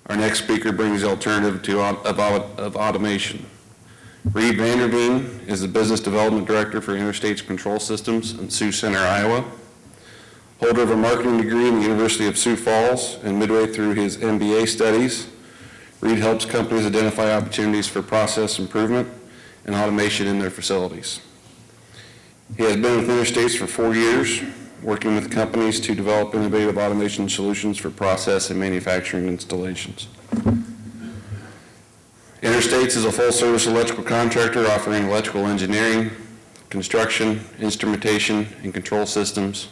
Our next speaker brings the alternative of automation. Reid Vander Veen is the Business Development Director for Interstates Control Systems in Sioux Center, Iowa. Holder of a marketing degree in the University of Sioux Falls and midway through his MBA studies, Reid helps companies identify opportunities for process improvement and automation in their facilities. He has been with Interstates for 4 years, working with companies to develop innovative automation solutions for process and manufacturing installations. Interstates is a full-service electrical contractor offering electrical engineering, construction, instrumentation, and control systems,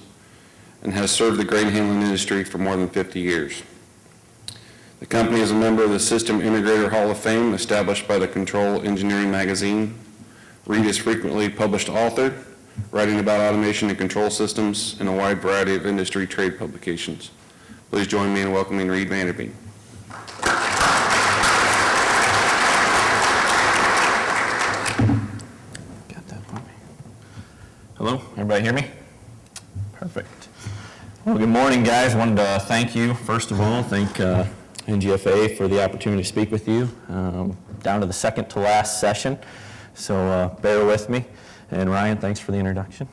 and has served the grain handling industry for more than 50 years. The company is a member of the System Integrator Hall of Fame established by the Control Engineering magazine. Reid is frequently published author, writing about automation and control systems in a wide variety of industry trade publications. Please join me in welcoming Reid Vander Veen. Got that for me. Hello, everybody hear me? Perfect. Well, good morning, guys. I wanted to thank you, first of all, thank NGFA for the opportunity to speak with you. Down to the second to last session, so bear with me. And Ryan, thanks for the introduction.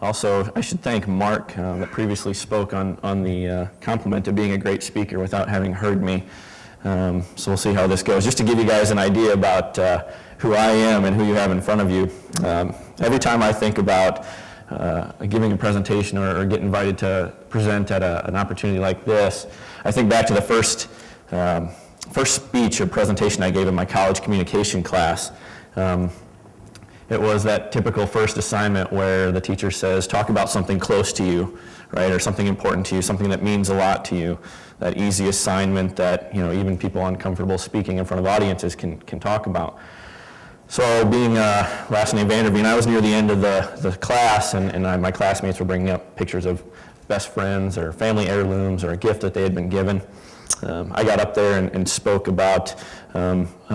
Also, I should thank Mark that previously spoke on the compliment of being a great speaker without having heard me. So we'll see how this goes. Just to give you guys an idea about who I am and who you have in front of you, every time I think about giving a presentation or get invited to present at an opportunity like this, I think back to the first speech or presentation I gave in my college communication class. It was that typical first assignment where the teacher says, talk about something close to you, right, or something important to you, something that means a lot to you, that easy assignment that, even people uncomfortable speaking in front of audiences can talk about. So being last name Vander Veen, I was near the end of the class, and my classmates were bringing up pictures of best friends or family heirlooms or a gift that they had been given. I got up there and spoke about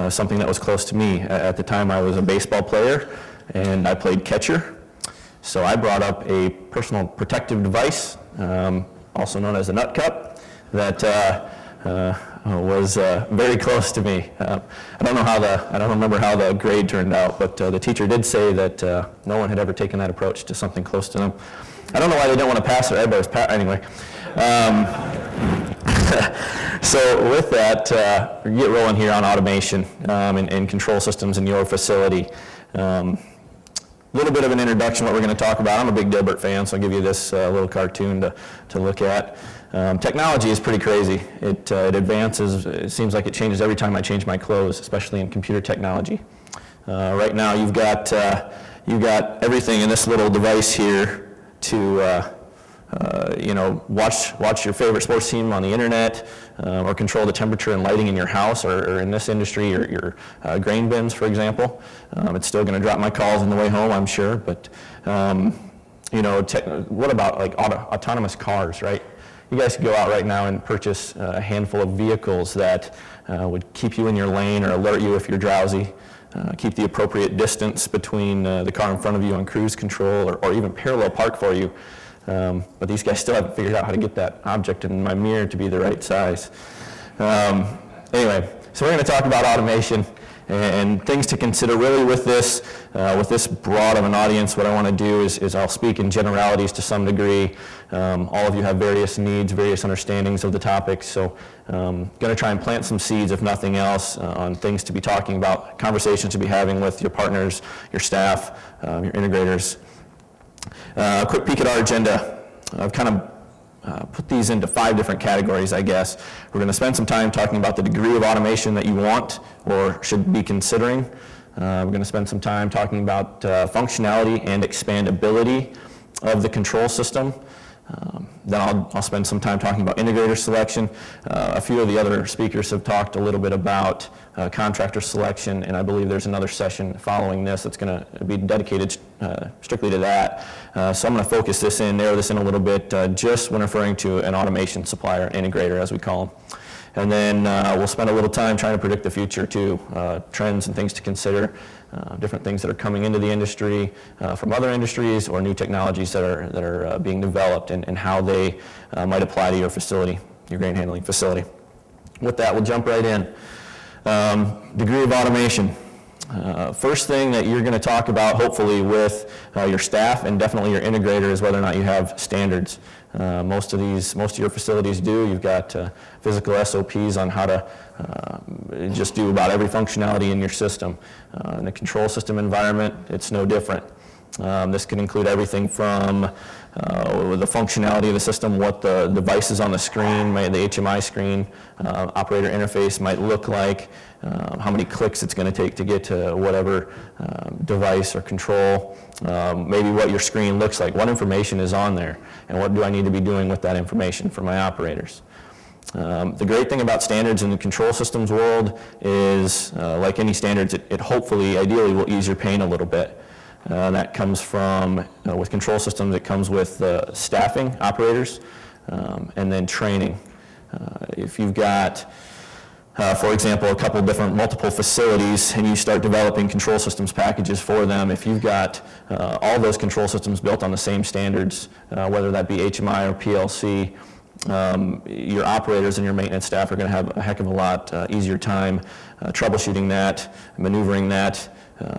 something that was close to me. At the time, I was a baseball player, and I played catcher. So I brought up a personal protective device, also known as a nut cup, that was very close to me. I don't remember how the grade turned out, but the teacher did say that no one had ever taken that approach to something close to them. I don't know why they didn't want to pass it. Everybody was anyway. So with that, we get rolling here on automation and control systems in your facility. A little bit of an introduction, what we're going to talk about. I'm a big Dilbert fan, so I'll give you this little cartoon to look at. Technology is pretty crazy. It advances. It seems like it changes every time I change my clothes, especially in computer technology. Right now, you've got everything in this little device here to watch your favorite sports team on the internet, or control the temperature and lighting in your house, or in this industry, your grain bins, for example. It's still going to drop my calls on the way home, I'm sure. But what about like autonomous cars, right? You guys could go out right now and purchase a handful of vehicles that would keep you in your lane or alert you if you're drowsy. Keep the appropriate distance between the car in front of you on cruise control, or even parallel park for you. But these guys still haven't figured out how to get that object in my mirror to be the right size. Anyway, so we're going to talk about automation and things to consider really with this broad of an audience. What I want to do is I'll speak in generalities to some degree. All of you have various needs, various understandings of the topic, so going to try and plant some seeds, if nothing else, on things to be talking about, conversations to be having with your partners, your staff, your integrators. A quick peek at our agenda. I've kind of put these into 5 different categories, I guess. We're going to spend some time talking about the degree of automation that you want or should be considering. We're going to spend some time talking about functionality and expandability of the control system. Then I'll spend some time talking about integrator selection. A few of the other speakers have talked a little bit about contractor selection, and I believe there's another session following this that's going to be dedicated strictly to that. So I'm going to focus this in, narrow this in a little bit, just when referring to an automation supplier, integrator as we call them. And then we'll spend a little time trying to predict the future too, trends and things to consider, different things that are coming into the industry from other industries, or new technologies that are being developed, and how they might apply to your facility, your grain handling facility. with that, we'll jump right in. Degree of automation. First thing that you're going to talk about, hopefully, with your staff and definitely your integrator is whether or not you have standards. Most of your facilities do. You've got physical SOPs on how to just do about every functionality in your system. In a control system environment, it's no different. This can include everything from the functionality of the system, what the devices on the screen, the HMI screen, operator interface might look like, how many clicks it's going to take to get to whatever device or control, maybe what your screen looks like, what information is on there, and what do I need to be doing with that information for my operators. The great thing about standards in the control systems world is, like any standards, it hopefully, ideally, will ease your pain a little bit. That comes from, with control systems, it comes with staffing, operators, and then training. If you've got, for example, a couple different multiple facilities and you start developing control systems packages for them, if you've got all those control systems built on the same standards, whether that be HMI or PLC, your operators and your maintenance staff are going to have a heck of a lot easier time troubleshooting that, maneuvering that.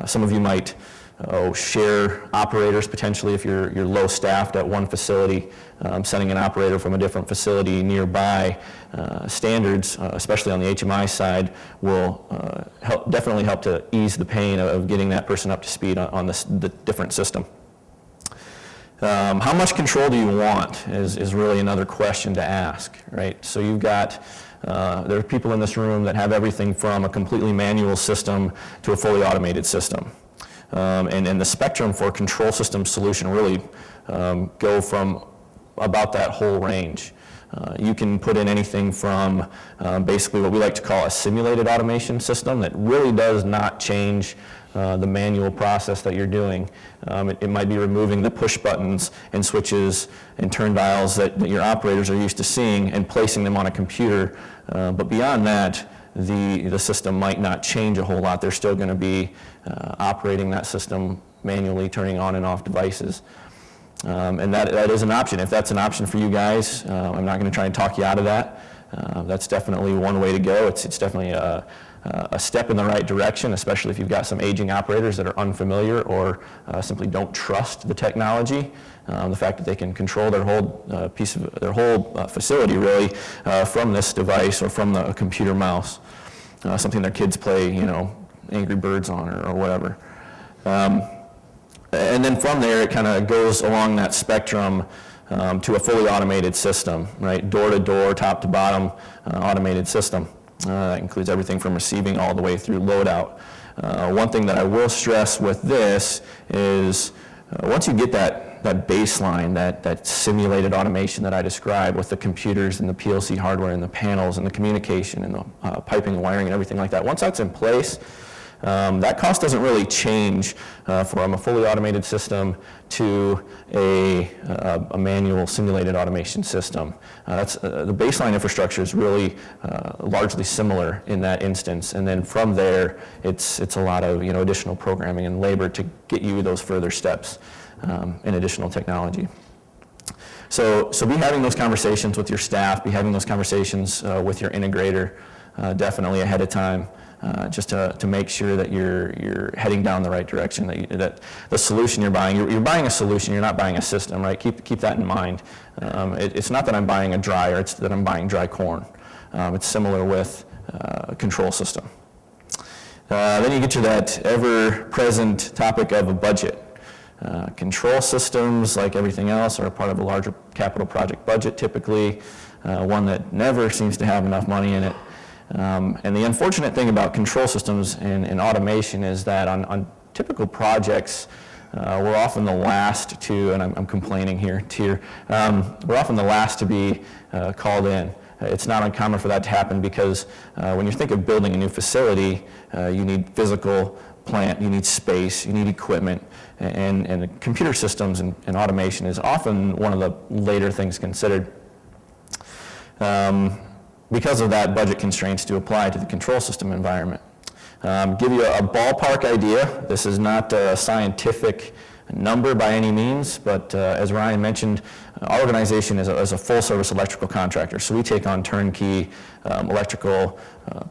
Some of you might share operators potentially if you're low staffed at one facility, sending an operator from a different facility nearby. Standards, especially on the HMI side, will definitely help to ease the pain of getting that person up to speed on the different system. How much control do you want is really another question to ask, right? So you've got, there are people in this room that have everything from a completely manual system to a fully automated system. And the spectrum for control system solution really go from about that whole range. You can put in anything from basically what we like to call a simulated automation system that really does not change the manual process that you're doing. It might be removing the push buttons and switches and turn dials that your operators are used to seeing and placing them on a computer. But beyond that, the system might not change a whole lot. They're still going to be operating that system manually, turning on and off devices. And that is an option. If that's an option for you guys, I'm not going to try and talk you out of that. That's definitely one way to go. It's definitely a step in the right direction, especially if you've got some aging operators that are unfamiliar or simply don't trust the technology. The fact that they can control their whole facility really from this device or from the computer mouse, something their kids play, Angry Birds on or whatever. And then from there, it kind of goes along that spectrum to a fully automated system, right? Door to door, top to bottom, automated system. That includes everything from receiving all the way through loadout. One thing that I will stress with this is once you get that baseline, that simulated automation that I described with the computers and the PLC hardware and the panels and the communication and the piping and wiring and everything like that, once that's in place, that cost doesn't really change from a fully automated system to a manual simulated automation system. The baseline infrastructure is really largely similar in that instance, and then from there, it's a lot of additional programming and labor to get you those further steps in additional technology. So be having those conversations with your staff, be having those conversations with your integrator definitely ahead of time. Just to make sure that you're heading down the right direction, that the solution you're buying, you're buying a solution, you're not buying a system, right? Keep that in mind. It's not that I'm buying a dryer, it's that I'm buying dry corn. It's similar with a control system. Then you get to that ever-present topic of a budget. Control systems, like everything else, are a part of a larger capital project budget typically, one that never seems to have enough money in it. And the unfortunate thing about control systems and automation is that on typical projects, we're often the last to, and I'm complaining here, we're often the last to be called in. It's not uncommon for that to happen because when you think of building a new facility, you need physical plant, you need space, you need equipment, and computer systems and automation is often one of the later things considered. Because of that, budget constraints do apply to the control system environment. Give you a ballpark idea. This is not a scientific number by any means, but as Ryan mentioned, our organization is a full-service electrical contractor, so we take on turnkey electrical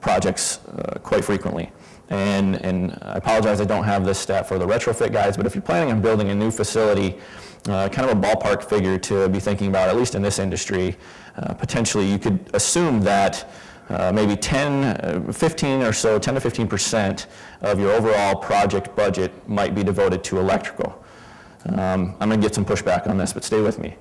projects quite frequently. And I apologize I don't have this stat for the retrofit guys, but if you're planning on building a new facility, kind of a ballpark figure to be thinking about, at least in this industry, potentially you could assume that maybe 10 to 15% of your overall project budget might be devoted to electrical. I'm going to get some pushback on this, but stay with me.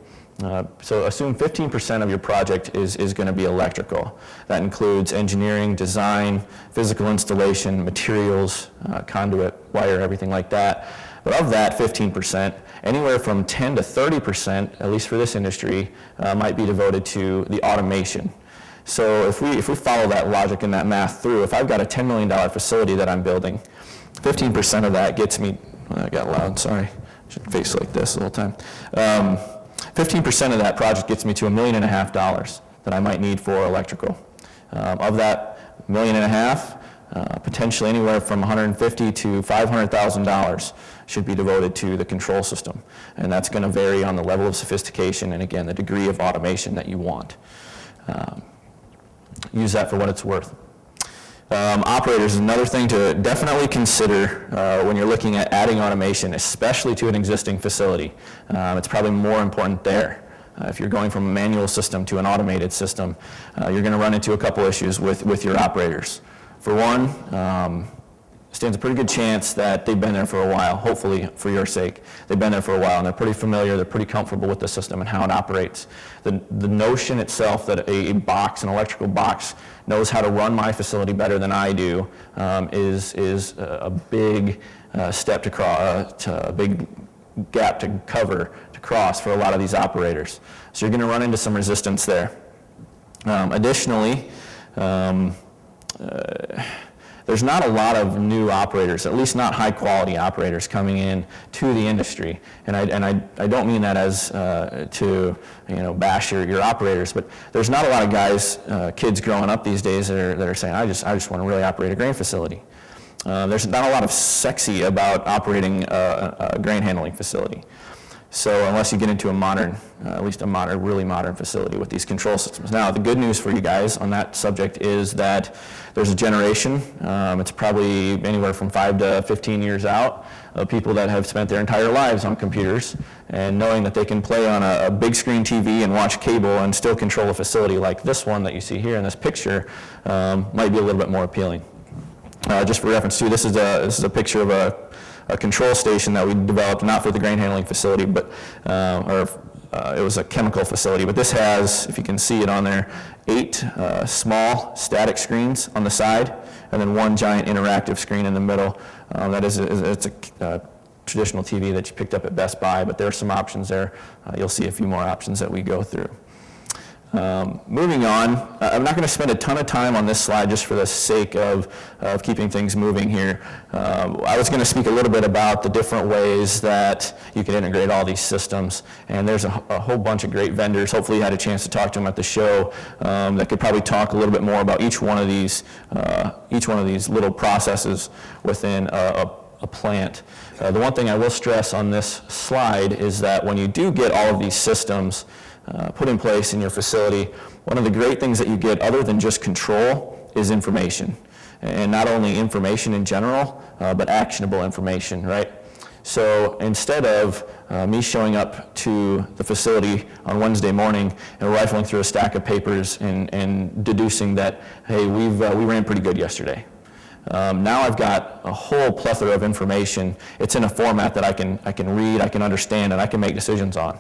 So assume 15% of your project is going to be electrical. That includes engineering, design, physical installation, materials, conduit, wire, everything like that. But of that 15%, anywhere from 10 to 30%, at least for this industry, might be devoted to the automation. So if we follow that logic and that math through, if I've got a $10 million facility that I'm building, 15% of that gets me, I got loud, sorry, I should face like this the whole time. 15% of that project gets me to $1.5 million that I might need for electrical. Of that $1.5 million, potentially anywhere from $150,000 to $500,000 should be devoted to the control system. And that's going to vary on the level of sophistication and, again, the degree of automation that you want. Use that for what it's worth. Operators is another thing to definitely consider when you're looking at adding automation, especially to an existing facility. It's probably more important there. If you're going from a manual system to an automated system, you're going to run into a couple issues with your operators. For one, stands a pretty good chance that they've been there for a while, hopefully for your sake. They've been there for a while and they're pretty familiar, they're pretty comfortable with the system and how it operates. The notion itself that a box, an electrical box, knows how to run my facility better than I do is a big step to cross, a big gap to cover, to cross for a lot of these operators. So you're going to run into some resistance there. Additionally, there's not a lot of new operators, at least not high-quality operators coming in to the industry. And I don't mean that as to bash your operators, but there's not a lot of guys, kids growing up these days that are saying, I just want to really operate a grain facility. There's not a lot of sexy about operating a grain handling facility. So unless you get into a modern, at least a modern, really modern facility with these control systems. Now, the good news for you guys on that subject is that there's a generation, it's probably anywhere from 5 to 15 years out, of people that have spent their entire lives on computers, and knowing that they can play on a big screen TV and watch cable and still control a facility like this one that you see here in this picture might be a little bit more appealing. Just for reference too, this is a picture of a control station that we developed, not for the grain handling facility, but it was a chemical facility. But this has, if you can see it on there, 8 small static screens on the side, and then 1 giant interactive screen in the middle. It's a traditional TV that you picked up at Best Buy, but there are some options there. You'll see a few more options that we go through. Moving on, I'm not going to spend a ton of time on this slide just for the sake of keeping things moving here. I was going to speak a little bit about the different ways that you can integrate all these systems, and there's a whole bunch of great vendors. Hopefully you had a chance to talk to them at the show that could probably talk a little bit more about each one of these little processes within a plant. The one thing I will stress on this slide is that when you do get all of these systems put in place in your facility, one of the great things that you get other than just control is information. And not only information in general, but actionable information, right? So instead of me showing up to the facility on Wednesday morning and rifling through a stack of papers and deducing that, hey, we ran pretty good yesterday. Now I've got a whole plethora of information. It's in a format that I can read, I can understand, and I can make decisions on.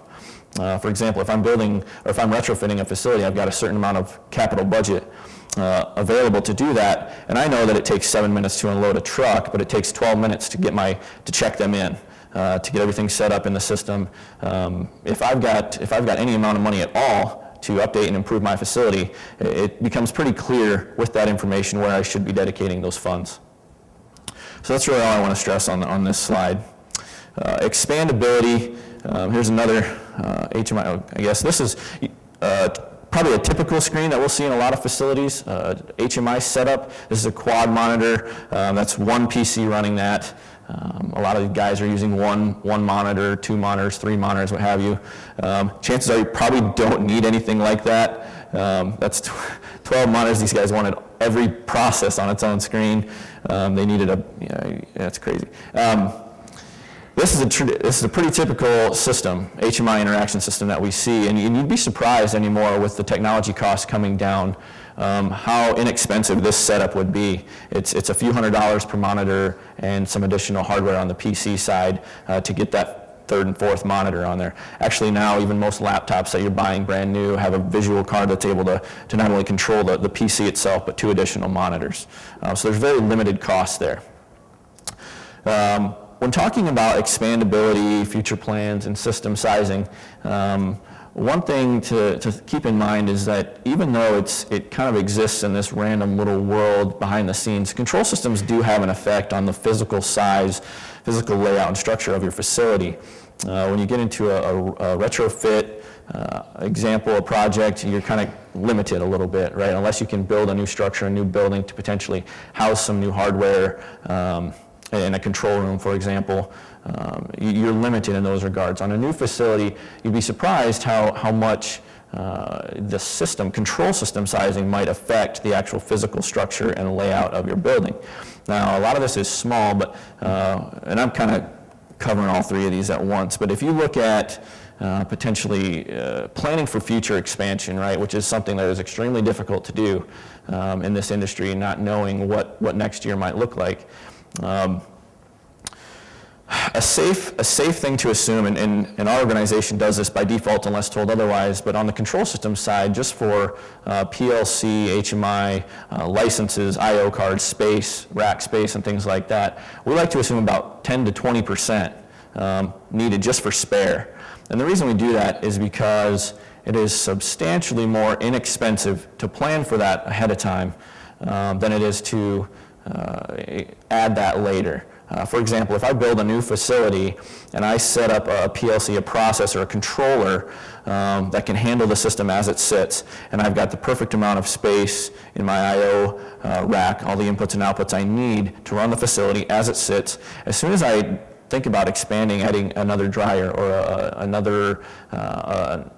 For example, if I'm building or if I'm retrofitting a facility, I've got a certain amount of capital budget available to do that, and I know that it takes 7 minutes to unload a truck, but it takes 12 minutes to check them in, to get everything set up in the system. If I've got any amount of money at all to update and improve my facility, it becomes pretty clear with that information where I should be dedicating those funds. So that's really all I want to stress on this slide. Expandability. Here's another HMI, I guess. This is probably a typical screen that we'll see in a lot of facilities. HMI setup. This is a quad monitor. That's one PC running that. A lot of the guys are using one monitor, 2 monitors, 3 monitors, what have you. Chances are you probably don't need anything like that. That's 12 monitors. These guys wanted every process on its own screen. They needed that's crazy. This is a pretty typical system, HMI interaction system that we see, and you'd be surprised anymore with the technology costs coming down, how inexpensive this setup would be. It's a few $100s per monitor and some additional hardware on the PC side to get that 3rd and 4th monitor on there. Actually now even most laptops that you're buying brand new have a visual card that's able to not only control the PC itself, but 2 additional monitors. So there's very limited costs there. When talking about expandability, future plans, and system sizing, one thing to keep in mind is that even though it kind of exists in this random little world behind the scenes, control systems do have an effect on the physical size, physical layout, and structure of your facility. When you get into a retrofit example, a project, you're kind of limited a little bit, right? Unless you can build a new structure, a new building to potentially house some new hardware, in a control room, for example, you're limited in those regards. On a new facility, you'd be surprised how much the control system sizing might affect the actual physical structure and layout of your building. Now, a lot of this is small, but, and I'm kind of covering all 3 of these at once, but if you look at potentially planning for future expansion, right, which is something that is extremely difficult to do in this industry, not knowing what next year might look like. A safe thing to assume, and our organization does this by default unless told otherwise, but on the control system side, just for PLC, HMI, licenses, I/O cards, space, rack space, and things like that, we like to assume about 10 to 20% needed just for spare. And the reason we do that is because it is substantially more inexpensive to plan for that ahead of time than it is to add that later. For example, if I build a new facility and I set up a PLC, a processor, a controller that can handle the system as it sits, and I've got the perfect amount of space in my I/O rack, all the inputs and outputs I need to run the facility as it sits, as soon as I think about expanding, adding another dryer or another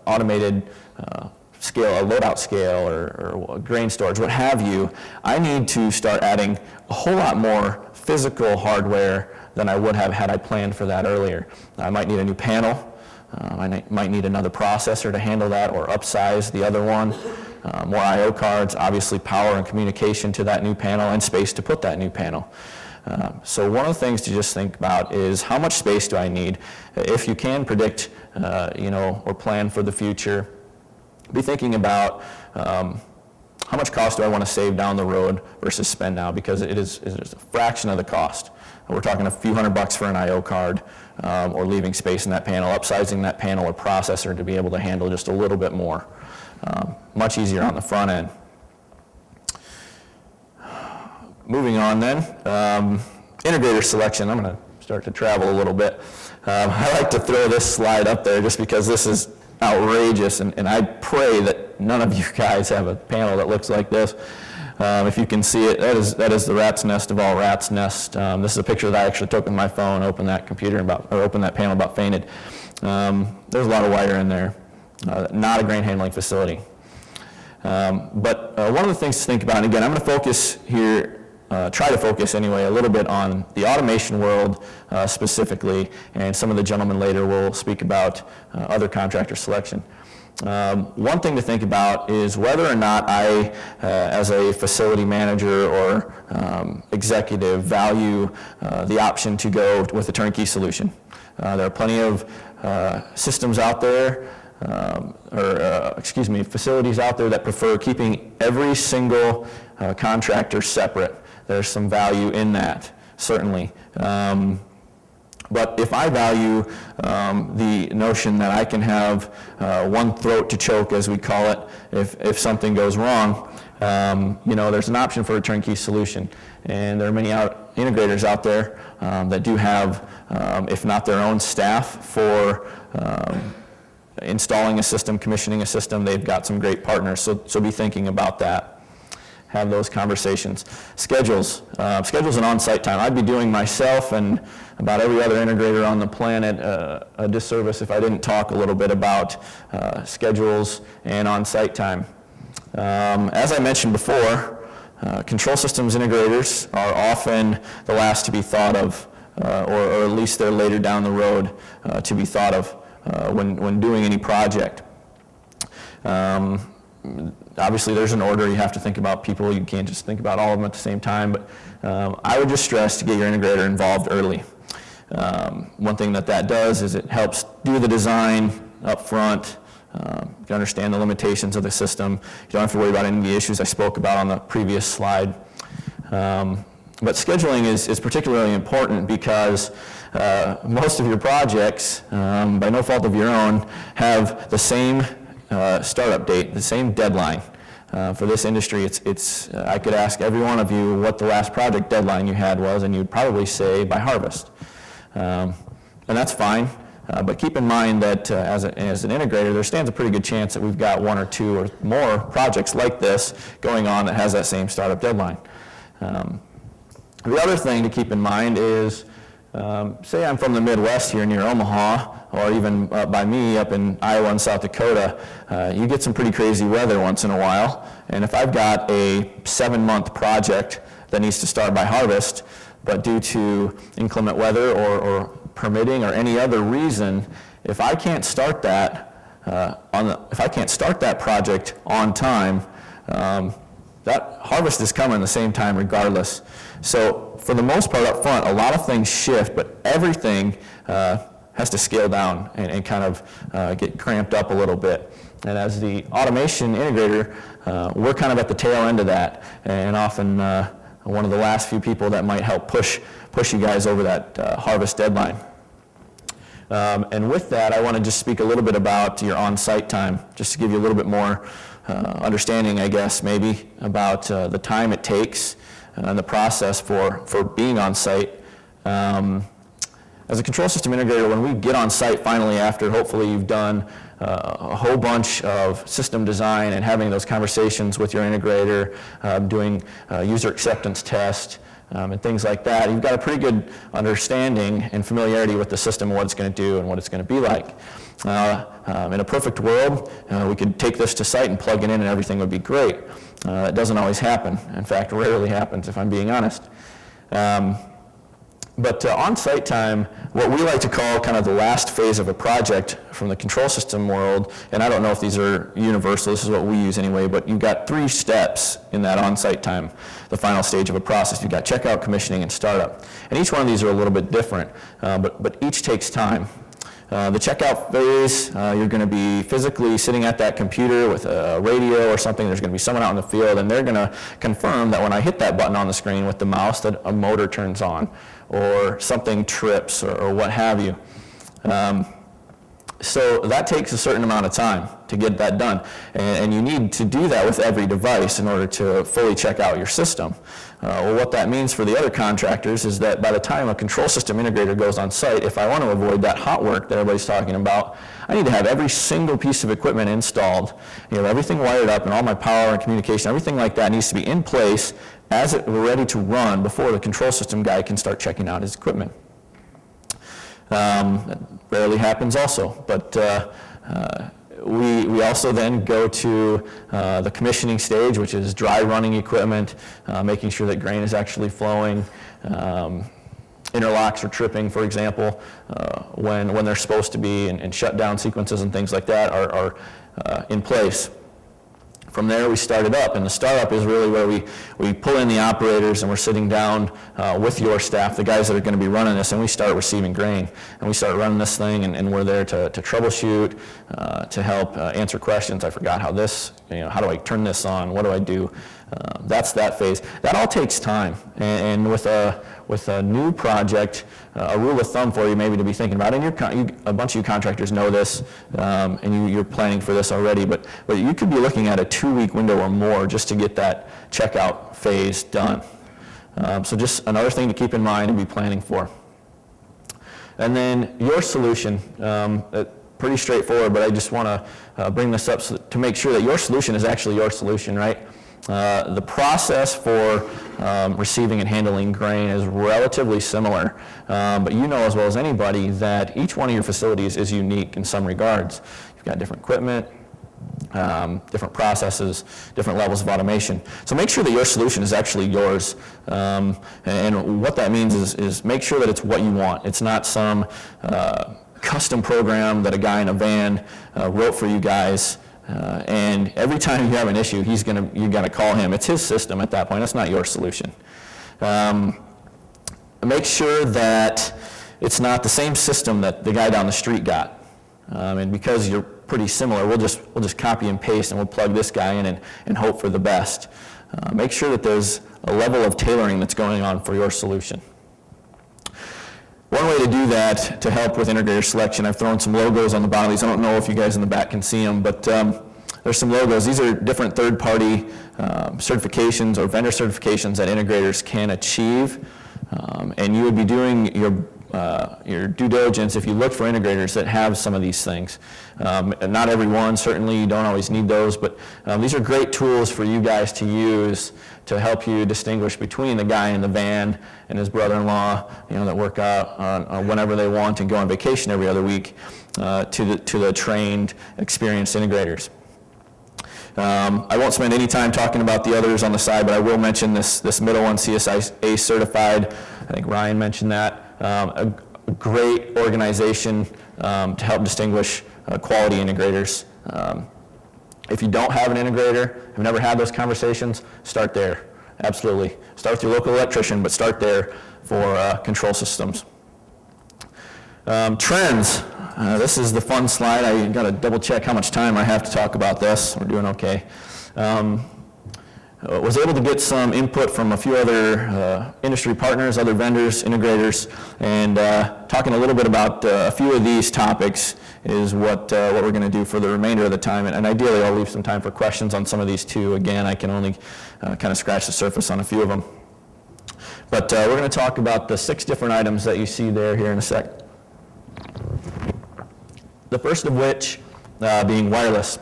automated scale, a loadout scale, or grain storage, what have you, I need to start adding a whole lot more physical hardware than I would have had I planned for that earlier. I might need a new panel. I might need another processor to handle that or upsize the other one. More I/O cards, obviously power and communication to that new panel, and space to put that new panel. So one of the things to just think about is how much space do I need? If you can predict, or plan for the future, be thinking about how much cost do I want to save down the road versus spend now, because it is a fraction of the cost. We're talking a few $100 for an I/O card, or leaving space in that panel, upsizing that panel or processor to be able to handle just a little bit more. Much easier on the front end. Moving on then, integrator selection. I'm going to start to travel a little bit. I like to throw this slide up there just because this is outrageous, and I pray that none of you guys have a panel that looks like this. If you can see it, that is the rat's nest of all rat's nest. This is a picture that I actually took with my phone, opened that opened that panel, about fainted. There's a lot of wire in there. Not a grain handling facility. But one of the things to think about, and again, I'm going to focus here, try to focus anyway, a little bit on the automation world specifically, and some of the gentlemen later will speak about other contractor selection. One thing to think about is whether or not I, as a facility manager or executive, value the option to go with a turnkey solution. There are plenty of systems out there, facilities out there that prefer keeping every single contractor separate. There's some value in that, certainly. But if I value the notion that I can have one throat to choke, as we call it, if something goes wrong, there's an option for a turnkey solution. And there are many integrators out there that do have, if not their own staff for installing a system, commissioning a system. They've got some great partners, so be thinking about that. have those conversations. Schedules and on-site time. I'd be doing myself and about every other integrator on the planet a disservice if I didn't talk a little bit about schedules and on-site time. As I mentioned before, control systems integrators are often the last to be thought of, or at least they're later down the road to be thought of when doing any project. Obviously, there's an order. You have to think about people. You can't just think about all of them at the same time. But I would just stress to get your integrator involved early. One thing that does is it helps do the design up front. You can understand the limitations of the system. You don't have to worry about any of the issues I spoke about on the previous slide. But scheduling is particularly important because most of your projects, by no fault of your own, have the same startup date, the same deadline. For this industry, I could ask every one of you what the last project deadline you had was, and you'd probably say by harvest. And that's fine, but keep in mind that as an integrator, there stands a pretty good chance that we've got one or two or more projects like this going on that has that same startup deadline. The other thing to keep in mind is, say I'm from the Midwest here near Omaha, or even by me up in Iowa and South Dakota, you get some pretty crazy weather once in a while. And if I've got a 7-month project that needs to start by harvest, but due to inclement weather or permitting or any other reason, if I can't start that project on time, that harvest is coming the same time regardless. So for the most part up front, a lot of things shift, but everything has to scale down and kind of get cramped up a little bit. And as the automation integrator, we're kind of at the tail end of that, and often one of the last few people that might help push you guys over that harvest deadline. And with that, I want to just speak a little bit about your on-site time, just to give you a little bit more understanding, I guess, maybe, about the time it takes and the process for being on site. As a control system integrator, when we get on site finally after hopefully you've done a whole bunch of system design and having those conversations with your integrator, doing user acceptance test, and things like that, you've got a pretty good understanding and familiarity with the system and what it's going to do and what it's going to be like. In a perfect world, we could take this to site and plug it in and everything would be great. That doesn't always happen. In fact, rarely happens, if I'm being honest. But on-site time, what we like to call kind of the last phase of a project from the control system world, and I don't know if these are universal, this is what we use anyway, but you've got 3 steps in that on-site time, the final stage of a process. You've got checkout, commissioning, and startup. And each one of these are a little bit different, but each takes time. The checkout phase, you're going to be physically sitting at that computer with a radio or something. There's going to be someone out in the field, and they're going to confirm that when I hit that button on the screen with the mouse that a motor turns on or something trips or what have you. So that takes a certain amount of time to get that done. And you need to do that with every device in order to fully check out your system. Well, what that means for the other contractors is that by the time a control system integrator goes on site, if I want to avoid that hot work that everybody's talking about, I need to have every single piece of equipment installed, everything wired up and all my power and communication, everything like that needs to be in place as we're ready to run before the control system guy can start checking out his equipment. That rarely happens also, but we also then go to the commissioning stage, which is dry running equipment, making sure that grain is actually flowing. Interlocks are tripping, for example, when they're supposed to be, and shutdown sequences and things like that are in place. From there, we start it up, and the startup is really where we pull in the operators, and we're sitting down with your staff, the guys that are going to be running this, and we start receiving grain. And we start running this thing, and we're there to troubleshoot, to help answer questions. I forgot how this, how do I turn this on? What do I do? That's that phase. That all takes time, and with a new project, a rule of thumb for you maybe to be thinking about, and a bunch of you contractors know this, and you're planning for this already, but you could be looking at a 2-week window or more just to get that checkout phase done. So just another thing to keep in mind and be planning for. And then your solution, pretty straightforward, but I just want to bring this up to make sure that your solution is actually your solution, right? The process for receiving and handling grain is relatively similar, but you know as well as anybody that each one of your facilities is unique in some regards. You've got different equipment, different processes, different levels of automation. So make sure that your solution is actually yours. And what that means is make sure that it's what you want. It's not some custom program that a guy in a van wrote for you guys. And every time you have an issue, you got to call him. It's his system at that point. It's not your solution. Make sure that it's not the same system that the guy down the street got. And because you're pretty similar, we'll just copy and paste, and we'll plug this guy in and hope for the best. Make sure that there's a level of tailoring that's going on for your solution. One way to do that, to help with integrator selection, I've thrown some logos on the bottom of these. I don't know if you guys in the back can see them, but there's some logos. These are different third-party certifications or vendor certifications that integrators can achieve. And you would be doing your due diligence if you look for integrators that have some of these things. Not every one, certainly you don't always need those, but these are great tools for you guys to use to help you distinguish between the guy in the van and his brother-in-law, that work out on whenever they want and go on vacation every other week, to the trained, experienced integrators. I won't spend any time talking about the others on the side, but I will mention this middle one, CSIA certified. I think Ryan mentioned that. A great organization to help distinguish quality integrators. If you don't have an integrator, have never had those conversations, start there. Absolutely. Start with your local electrician, but start there for control systems. Trends. This is the fun slide. I got to double check how much time I have to talk about this. We're doing okay. Was able to get some input from a few other industry partners, other vendors, integrators, and talking a little bit about a few of these topics is what we're going to do for the remainder of the time. And ideally, I'll leave some time for questions on some of these too. Again, I can only kind of scratch the surface on a few of them. But we're going to talk about the 6 different items that you see there here in a sec. The first of which being wireless.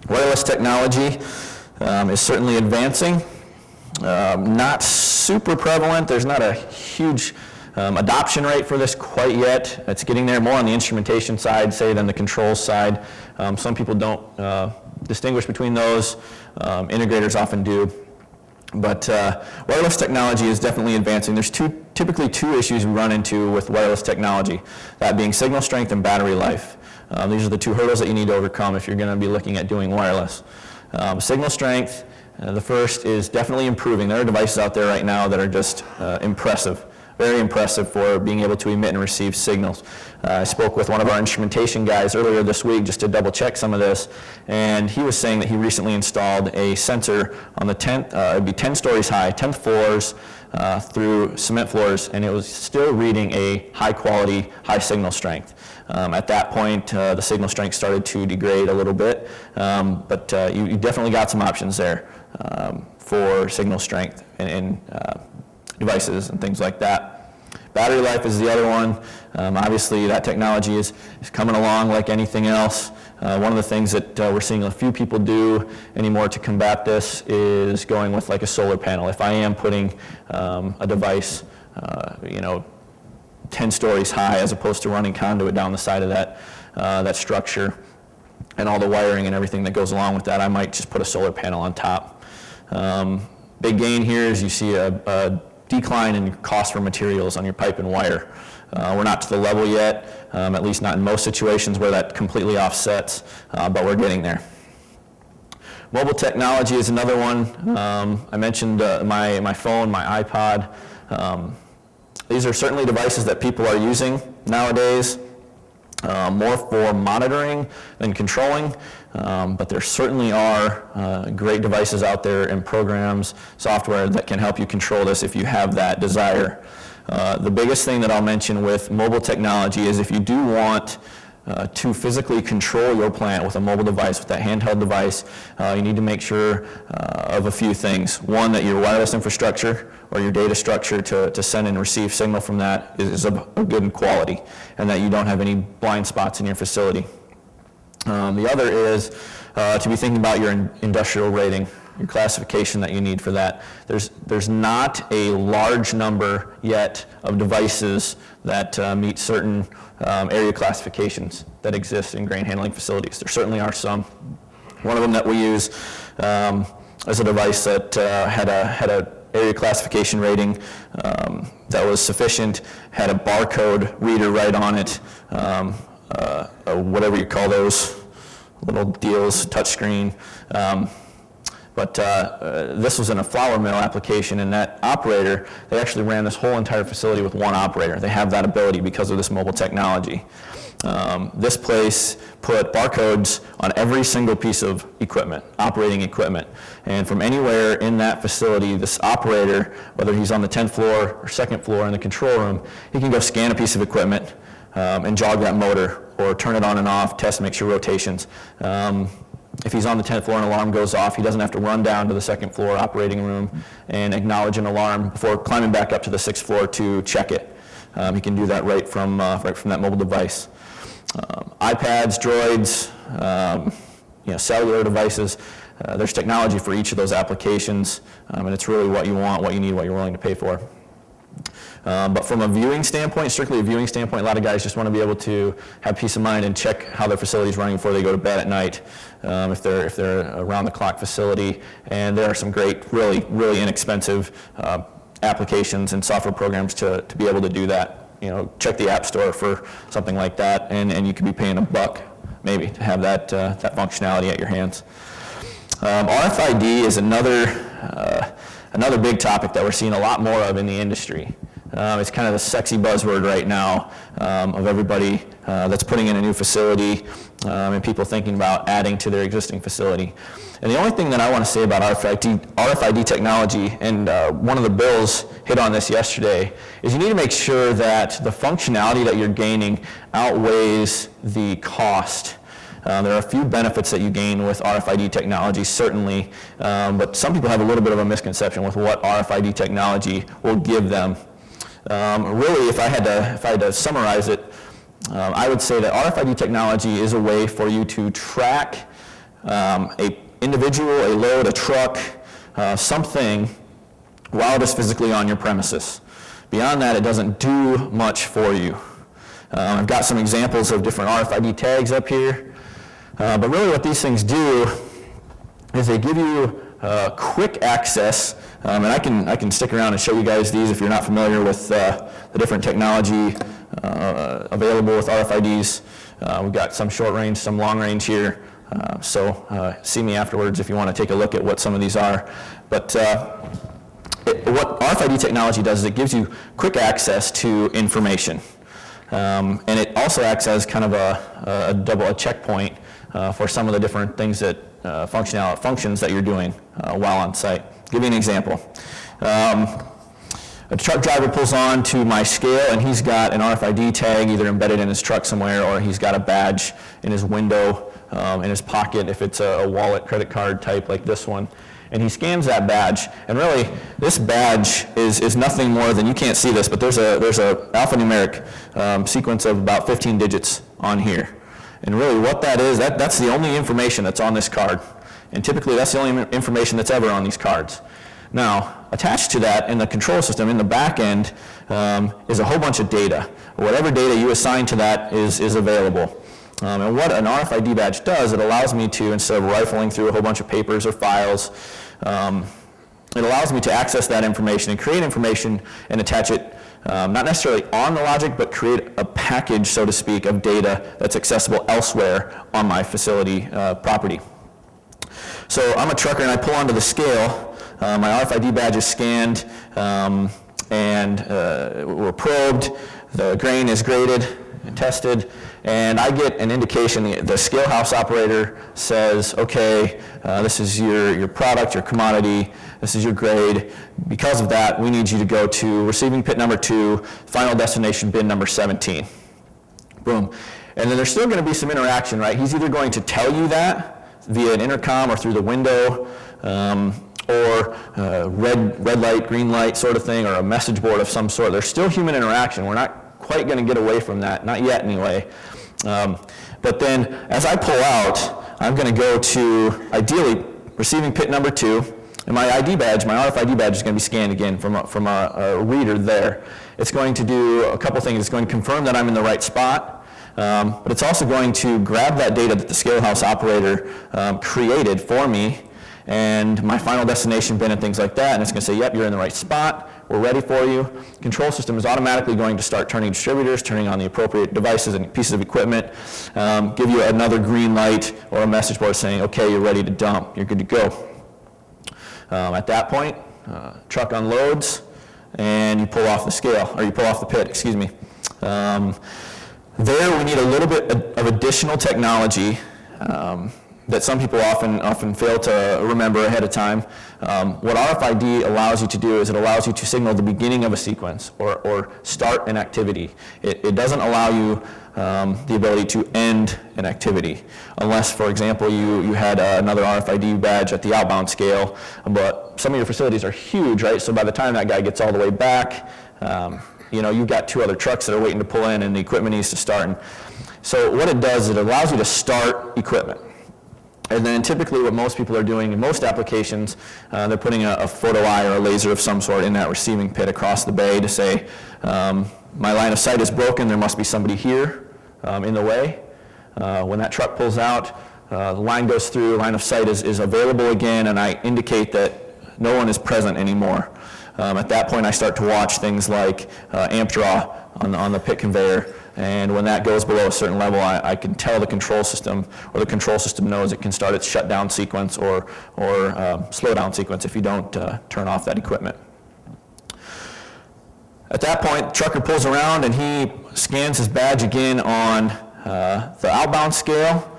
Wireless technology is certainly advancing. Not super prevalent. There's not a huge adoption rate for this quite yet. It's getting there more on the instrumentation side, say, than the controls side. Some people don't distinguish between those. Integrators often do. But wireless technology is definitely advancing. There's typically two issues we run into with wireless technology, that being signal strength and battery life. These are the 2 hurdles that you need to overcome if you're going to be looking at doing wireless. Signal strength, the first is definitely improving. There are devices out there right now that are just impressive, very impressive for being able to emit and receive signals. I spoke with one of our instrumentation guys earlier this week just to double check some of this, and he was saying that he recently installed a sensor on the 10th, it'd be 10 stories high, 10th floors through cement floors, and it was still reading a high quality, high signal strength. At that point, the signal strength started to degrade a little bit, but you definitely got some options there for signal strength and devices and things like that. Battery life is the other one. Obviously, that technology is coming along like anything else. One of the things that we're seeing a few people do anymore to combat this is going with like a solar panel. If I am putting a device, 10 stories high as opposed to running conduit down the side of that structure and all the wiring and everything that goes along with that, I might just put a solar panel on top. Big gain here is you see a decline in cost for materials on your pipe and wire. We're not to the level yet, at least not in most situations where that completely offsets, but we're getting there. Mobile technology is another one. I mentioned my phone, my iPod. These are certainly devices that people are using nowadays, more for monitoring than controlling, but there certainly are great devices out there and programs, software that can help you control this if you have that desire. The biggest thing that I'll mention with mobile technology is if you do want to physically control your plant with a mobile device, with that handheld device, you need to make sure of a few things. One, that your wireless infrastructure or your data structure to send and receive signal from that is of good quality, and that you don't have any blind spots in your facility. The other is to be thinking about your industrial rating. your classification that you need for that. There's not a large number yet of devices that meet certain area classifications that exist in grain handling facilities. There certainly are some. One of them that we use is a device that had a area classification rating that was sufficient, had a barcode reader right on it, whatever you call those little deals, touchscreen. But this was in a flour mill application, and that operator, they actually ran this whole entire facility with one operator. They have that ability because of this mobile technology. This place put barcodes on every single piece of equipment, operating equipment. And from anywhere in that facility, this operator, whether he's on the 10th floor or second floor in the control room, he can go scan a piece of equipment and jog that motor or turn it on and off, test, make sure rotations. If he's on the 10th floor and an alarm goes off, he doesn't have to run down to the second floor operating room and acknowledge an alarm before climbing back up to the 6th floor to check it. He can do that right from that mobile device. iPads, droids, cellular devices, there's technology for each of those applications, and it's really what you want, what you need, what you're willing to pay for. But from a viewing standpoint, strictly a viewing standpoint, a lot of guys just want to be able to have peace of mind and check how their facility is running before they go to bed at night, if they're around the clock facility. And there are some great, really, really inexpensive applications and software programs to be able to do that. Check the App Store for something like that, and you could be paying $1 maybe to have that functionality at your hands. RFID is another big topic that we're seeing a lot more of in the industry. It's kind of the sexy buzzword right now of everybody that's putting in a new facility and people thinking about adding to their existing facility. And the only thing that I want to say about RFID technology, and one of the bills hit on this yesterday, is you need to make sure that the functionality that you're gaining outweighs the cost. There are a few benefits that you gain with RFID technology, certainly, but some people have a little bit of a misconception with what RFID technology will give them. Really, if I had to summarize it, I would say that RFID technology is a way for you to track a individual, a load, a truck, something while it is physically on your premises. Beyond that, it doesn't do much for you. I've got some examples of different RFID tags up here, but really what these things do is they give you quick access, and I can stick around and show you guys these if you're not familiar with the different technology available with RFIDs. We've got some short range, some long range here. So see me afterwards if you want to take a look at what some of these are. But what RFID technology does is it gives you quick access to information. And it also acts as kind of a checkpoint for some of the different things that functions that you're doing while on site. I'll give you an example. A truck driver pulls on to my scale and he's got an RFID tag either embedded in his truck somewhere, or he's got a badge in his window, in his pocket if it's a wallet, credit card type like this one. And he scans that badge, and really this badge is nothing more than, you can't see this, but there's a alphanumeric sequence of about 15 digits on here. And really what that is, that's the only information that's on this card. And typically that's the only information that's ever on these cards. Now, attached to that in the control system, in the back end, is a whole bunch of data. Whatever data you assign to that is available. And what an RFID badge does, it allows me to, instead of rifling through a whole bunch of papers or files, it allows me to access that information and create information and attach it, not necessarily on the logic, but create a package, so to speak, of data that's accessible elsewhere on my facility property. So I'm a trucker and I pull onto the scale. My RFID badge is scanned and we're probed. The grain is graded and tested, and I get an indication. The scale house operator says, okay, this is your product, your commodity, this is your grade. Because of that, we need you to go to receiving pit number 2, final destination bin number 17. Boom. And then there's still going to be some interaction, right? He's either going to tell you that via an intercom or through the window, or red light, green light sort of thing, or a message board of some sort. There's still human interaction. We're not quite going to get away from that, not yet anyway. But then as I pull out, I'm going to go to, ideally, receiving pit number 2, and my ID badge, my RFID badge is going to be scanned again from a reader there. It's going to do a couple things. It's going to confirm that I'm in the right spot, but it's also going to grab that data that the scale house operator created for me and my final destination bin and things like that, and it's going to say, yep, you're in the right spot, we're ready for you. Control system is automatically going to start turning distributors, turning on the appropriate devices and pieces of equipment, give you another green light or a message board saying, okay, you're ready to dump, you're good to go. At that point, truck unloads, and you pull off the scale, or you pull off the pit, excuse me. There we need a little bit of additional technology that some people often fail to remember ahead of time. What RFID allows you to do is it allows you to signal the beginning of a sequence or start an activity. It doesn't allow you the ability to end an activity, unless, for example, you had another RFID badge at the outbound scale, but some of your facilities are huge, right? So by the time that guy gets all the way back, you've got 2 other trucks that are waiting to pull in and the equipment needs to start. And so what it does is it allows you to start equipment. And then typically what most people are doing in most applications, they're putting a photo eye or a laser of some sort in that receiving pit across the bay to say, my line of sight is broken, there must be somebody here in the way. When that truck pulls out, the line goes through, line of sight is available again, and I indicate that no one is present anymore. At that point I start to watch things like amp draw on the pit conveyor. And when that goes below a certain level, I can tell the control system, or the control system knows it can start its shutdown sequence or slow down sequence if you don't turn off that equipment. At that point, the trucker pulls around and he scans his badge again on the outbound scale.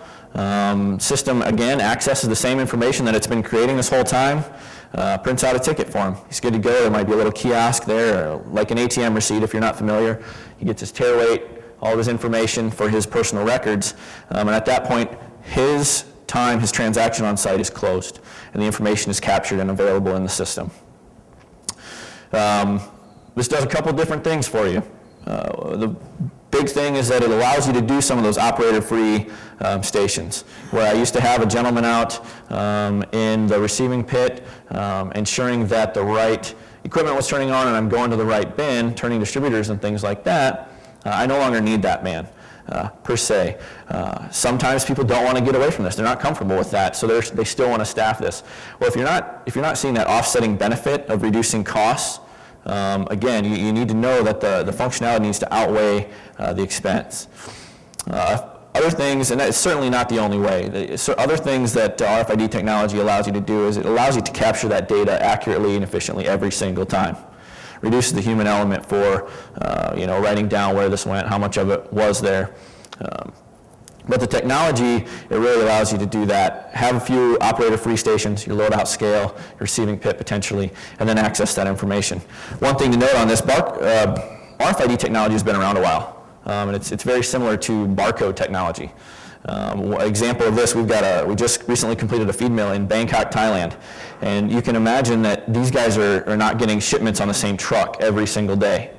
System again accesses the same information that it's been creating this whole time. Prints out a ticket for him. He's good to go. There might be a little kiosk there, like an ATM receipt if you're not familiar. He gets his tear weight, all of his information for his personal records, and at that point, his transaction on site is closed, and the information is captured and available in the system. This does a couple different things for you. The big thing is that it allows you to do some of those operator-free stations, where I used to have a gentleman out in the receiving pit ensuring that the right equipment was turning on and I'm going to the right bin, turning distributors and things like that. I no longer need that man, per se. Sometimes people don't want to get away from this. They're not comfortable with that, so they still want to staff this. Well, if you're not seeing that offsetting benefit of reducing costs, again, you need to know that the functionality needs to outweigh the expense. Other things, and that's certainly not the only way, other things that RFID technology allows you to do is it allows you to capture that data accurately and efficiently every single time. Reduces the human element for writing down where this went, how much of it was there. But the technology, it really allows you to do that. Have a few operator-free stations, your load-out scale, your receiving pit potentially, and then access that information. One thing to note on this, RFID technology has been around a while, and it's very similar to barcode technology. Example of this, we just recently completed a feed mill in Bangkok, Thailand, and you can imagine that these guys are not getting shipments on the same truck every single day.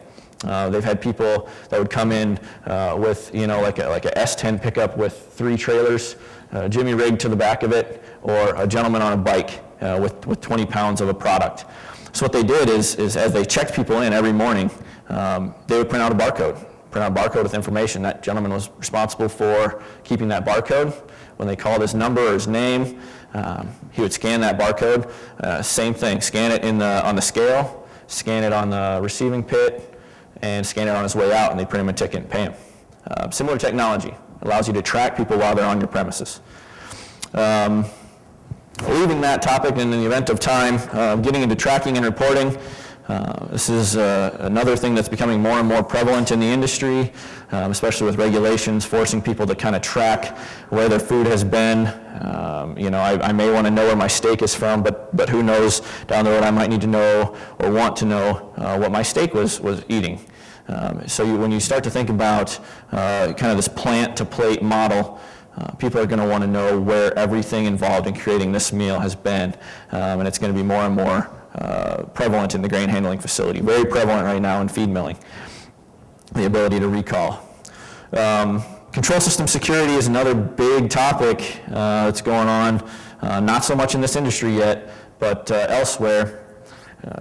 They've had people that would come in with, like a S10 pickup with 3 trailers, Jimmy rigged to the back of it, or a gentleman on a bike with 20 pounds of a product. So what they did is as they checked people in every morning, they would print out a barcode with information. That gentleman was responsible for keeping that barcode. When they called his number or his name, he would scan that barcode. Same thing, scan it on the scale, scan it on the receiving pit, and scan it on his way out, and they print him a ticket and pay him. Similar technology allows you to track people while they're on your premises. Leaving that topic in the event of time, getting into tracking and reporting. This is another thing that's becoming more and more prevalent in the industry, especially with regulations forcing people to kind of track where their food has been. I may want to know where my steak is from, but who knows, down the road I might need to know or want to know what my steak was eating. So when you start to think about kind of this plant-to-plate model, people are going to want to know where everything involved in creating this meal has been, and it's going to be more and more prevalent in the grain handling facility. Very prevalent right now in feed milling, the ability to recall. Control system security is another big topic that's going on Not so much in this industry yet, but elsewhere,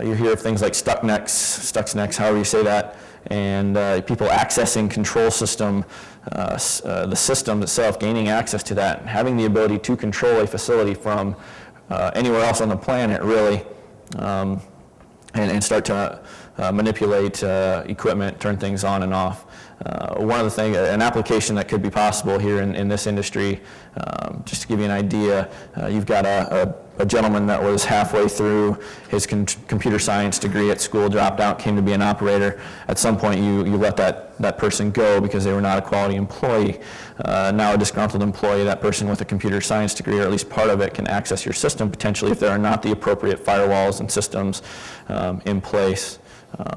you hear of things like Stuxnets, however you say that, and people accessing control system, the system itself, gaining access to that, having the ability to control a facility from anywhere else on the planet, really, and start to manipulate equipment, turn things on and off. One of the things, an application that could be possible here in this industry, just to give you an idea, you've got a gentleman that was halfway through his computer science degree at school, dropped out, came to be an operator. At some point, you let that person go because they were not a quality employee. Now a disgruntled employee, that person with a computer science degree, or at least part of it, can access your system potentially if there are not the appropriate firewalls and systems in place.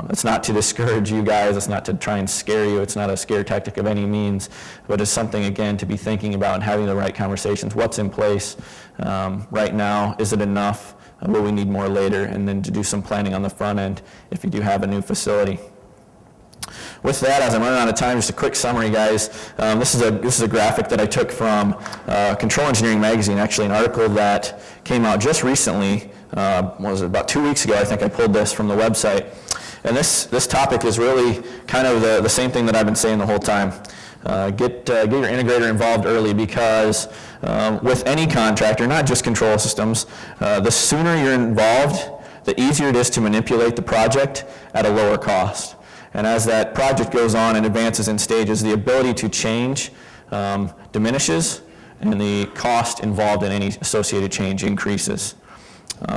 It's not to discourage you guys, it's not to try and scare you, it's not a scare tactic of any means, but it's something, again, to be thinking about and having the right conversations. What's in place right now? Is it enough? Will we need more later? And then to do some planning on the front end if you do have a new facility. With that, as I'm running out of time, just a quick summary, guys. This is a graphic that I took from Control Engineering Magazine, actually an article that came out just recently. What was it, about 2 weeks ago, I think I pulled this from the website. And this topic is really kind of the same thing that I've been saying the whole time. Get your integrator involved early, because with any contractor, not just control systems, the sooner you're involved, the easier it is to manipulate the project at a lower cost. And as that project goes on and advances in stages, the ability to change diminishes, and the cost involved in any associated change increases.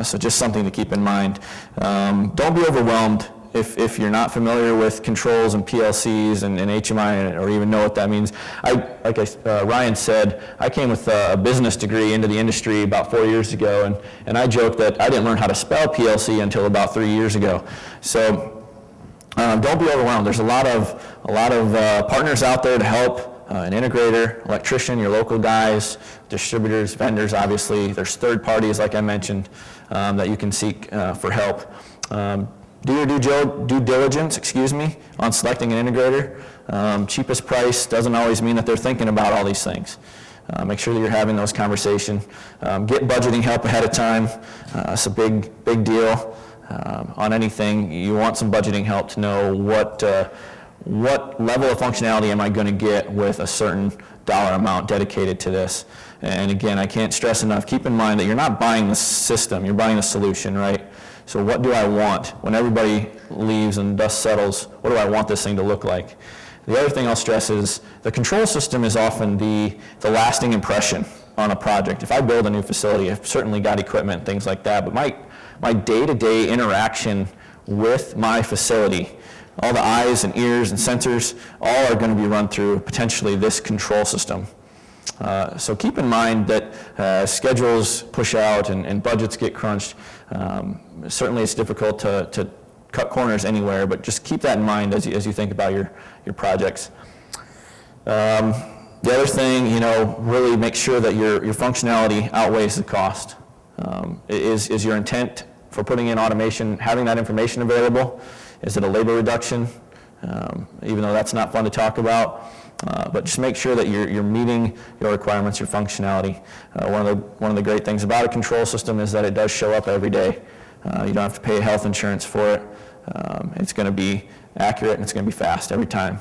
So just something to keep in mind. Don't be overwhelmed if you're not familiar with controls and PLCs and HMI, or even know what that means. Ryan said, I came with a business degree into the industry about 4 years ago, and I joke that I didn't learn how to spell PLC until about 3 years ago. So don't be overwhelmed. There's a lot of partners out there to help, an integrator, electrician, your local guys, distributors, vendors, obviously. There's third parties, like I mentioned, that you can seek for help. Do your due diligence, on selecting an integrator. Cheapest price doesn't always mean that they're thinking about all these things. Make sure that you're having those conversations. Get budgeting help ahead of time. It's a big deal. On anything, you want some budgeting help to know what level of functionality am I going to get with a certain dollar amount dedicated to this. And again, I can't stress enough, keep in mind that you're not buying the system, you're buying the solution, right? So what do I want? When everybody leaves and dust settles, what do I want this thing to look like? The other thing I'll stress is the control system is often the lasting impression on a project. If I build a new facility, I've certainly got equipment, things like that, but my day-to-day interaction with my facility, all the eyes and ears and sensors, all are going to be run through potentially this control system. So keep in mind that schedules push out and budgets get crunched. Certainly it's difficult to cut corners anywhere, but just keep that in mind as you think about your projects. The other thing, really make sure that your functionality outweighs the cost. Is your intent for putting in automation, having that information available? Is it a labor reduction? Even though that's not fun to talk about. But just make sure that you're meeting your requirements, your functionality. One of the great things about a control system is that it does show up every day. You don't have to pay health insurance for it. It's going to be accurate and it's going to be fast every time.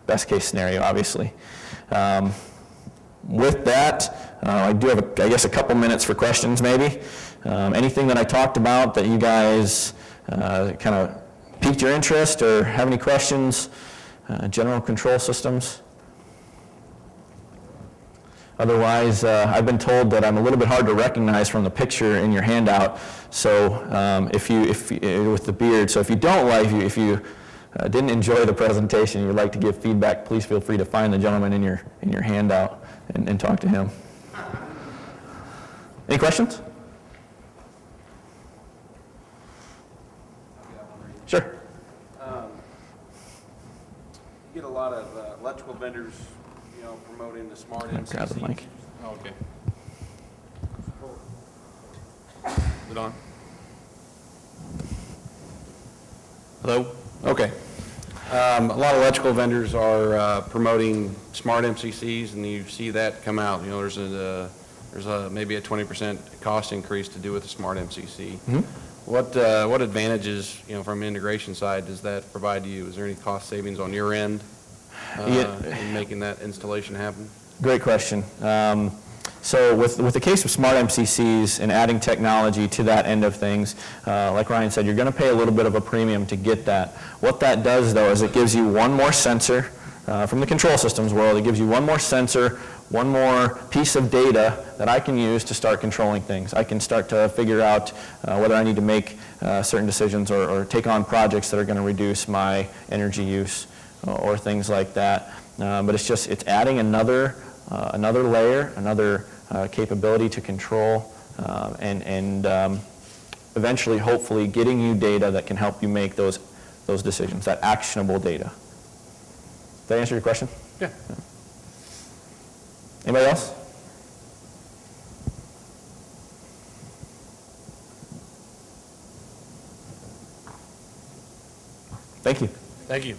Best case scenario, obviously. With that, I do have, a couple minutes for questions maybe. Anything that I talked about that you guys kind of piqued your interest or have any questions? General control systems? Otherwise, I've been told that I'm a little bit hard to recognize from the picture in your handout. So if you with the beard, so if you don't like, if you didn't enjoy the presentation, and you'd like to give feedback, please feel free to find the gentleman in your handout and talk to him. Any questions? Sure. You get a lot of electrical vendors, promoting the smart MCCs. Grab the mic. Oh, okay. Is it on? Hello? Okay. A lot of electrical vendors are promoting smart MCCs, and you see that come out. There's there's maybe a 20% cost increase to do with the smart MCC. Mhm. What advantages, from an integration side, does that provide you? Is there any cost savings on your end Yeah. in making that installation happen? Great question. So with the case of smart MCCs and adding technology to that end of things, like Ryan said, you're going to pay a little bit of a premium to get that. What that does, though, is it gives you one more sensor from the control systems world. It gives you one more sensor, one more piece of data that I can use to start controlling things. I can start to figure out whether I need to make certain decisions or take on projects that are going to reduce my energy use or things like that. But it's adding another layer, another capability to control, and eventually, hopefully, getting you data that can help you make those decisions, that actionable data. Did that answer your question? Yeah. Anybody else? Thank you. Thank you.